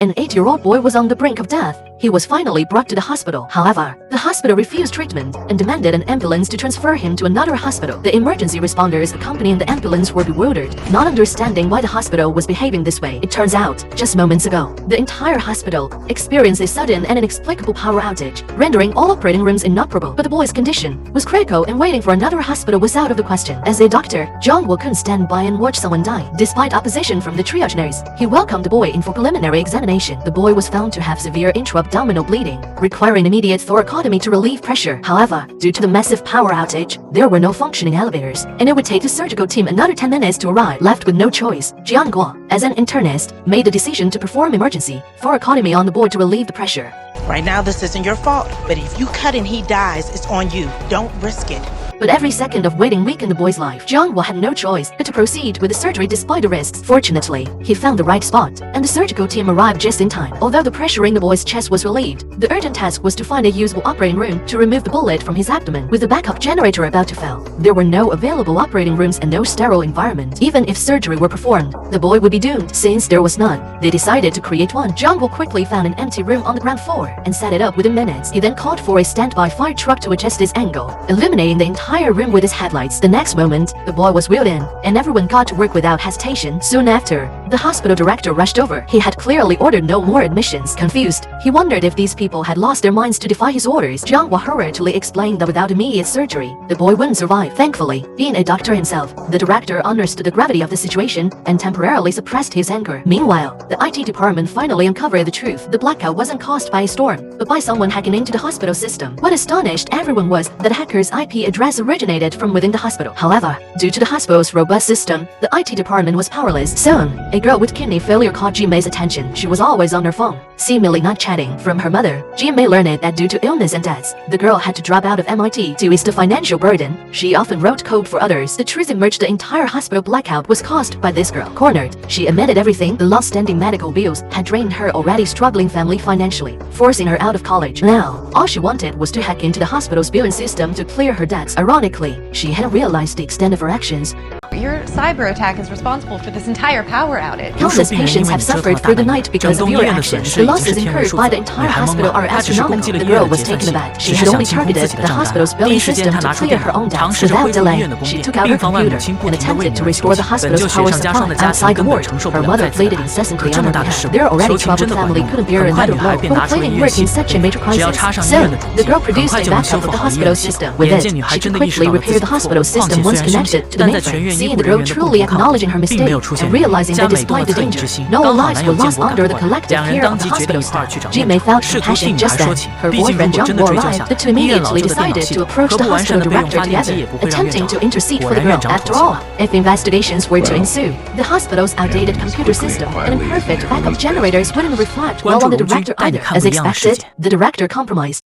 An 8-year-old boy was on the brink of death. He was finally brought to the hospital. However, the hospital refused treatment and demanded an ambulance to transfer him to another hospital. The emergency responders accompanying the ambulance were bewildered, not understanding why the hospital was behaving this way. It turns out, just moments ago, the entire hospital experienced a sudden and inexplicable power outage, rendering all operating rooms inoperable. But the boy's condition was critical and waiting for another hospital was out of the question. As a doctor, John Woo couldn't stand by and watch someone die. Despite opposition from the triage nurse, he welcomed the boy in for preliminary examination. The boy was found to have severe intra-abdominal bleeding, requiring immediate thoracotomy to relieve pressure. However, due to the massive power outage, there were no functioning elevators, and it would take the surgical team another 10 minutes to arrive. Left with no choice, Jian Guo, as an internist, made the decision to perform emergency thoracotomy on the boy to relieve the pressure. Right now, this isn't your fault, but if you cut and he dies, it's on you. Don't risk it. But every second of waiting weakened the boy's life. Jiang Woo had no choice but to proceed with the surgery despite the risks. Fortunately, he found the right spot, and the surgical team arrived just in time. Although the pressure in the boy's chest was relieved, the urgent task was to find a usable operating room to remove the bullet from his abdomen. With the backup generator about to fail, there were no available operating rooms and no sterile environment. Even if surgery were performed, the boy would be doomed. Since there was none, they decided to create one. Jiang Woo quickly found an empty room on the ground floor and set it up within minutes. He then called for a standby fire truck to adjust its angle, illuminating the entire room with his headlights. The next moment, the boy was wheeled in, and everyone got to work without hesitation. Soon after, the hospital director rushed over. He had clearly ordered no more admissions. Confused, he wondered if these people had lost their minds to defy his orders. Jiang Woo hurriedly explained that without immediate surgery, the boy wouldn't survive. Thankfully, being a doctor himself, the director understood the gravity of the situation and temporarily suppressed his anger. Meanwhile, the IT department finally uncovered the truth. The blackout wasn't caused by a storm, but by someone hacking into the hospital system. What astonished everyone was that the hacker's IP address originated from within the hospital. However, due to the hospital's robust system, the IT department was powerless. Soon, a girl with kidney failure caught Jimei's attention. She was always on her phone, seemingly not chatting. From her mother, Jimei learned that due to illness and deaths, the girl had to drop out of MIT to ease the financial burden. She often wrote code for others. The truth emerged: the entire hospital blackout was caused by this girl. Cornered, she admitted everything. The long-standing medical bills had drained her already struggling family financially, forcing her out of college. Now, all she wanted was to hack into the hospital's billing system to clear her debts. Ironically, she hadn't realized the extent of her actions. Your cyber attack is responsible for this entire power outage. Countless patients have suffered through the night because of your actions. The losses incurred by the entire hospital are astronomical. The girl was taken aback. She had only targeted the hospital's billing system to clear her own debts. Without delay, she took out her computer and attempted to restore the hospital's power supply. Outside the ward, her mother pleaded incessantly on her behalf. Their already troubled family couldn't bear another blow. But pleading worked in such a major crisis. Soon, the girl produced a backup of the hospital's system. With it, she could quickly repair the hospital's system once connected to the mainframe. Seeing the girl truly acknowledging her mistake and realizing that despite the danger, no lives were lost under the collective care of the hospital staff, Jimei felt compassion. Just then, her boyfriend Jiang Woo arrived. The two immediately decided to approach the hospital director together, attempting to intercede for the girl. After all, if investigations were to ensue, the hospital's outdated computer system and imperfect backup generators wouldn't reflect well on the director either. As expected, the director compromised.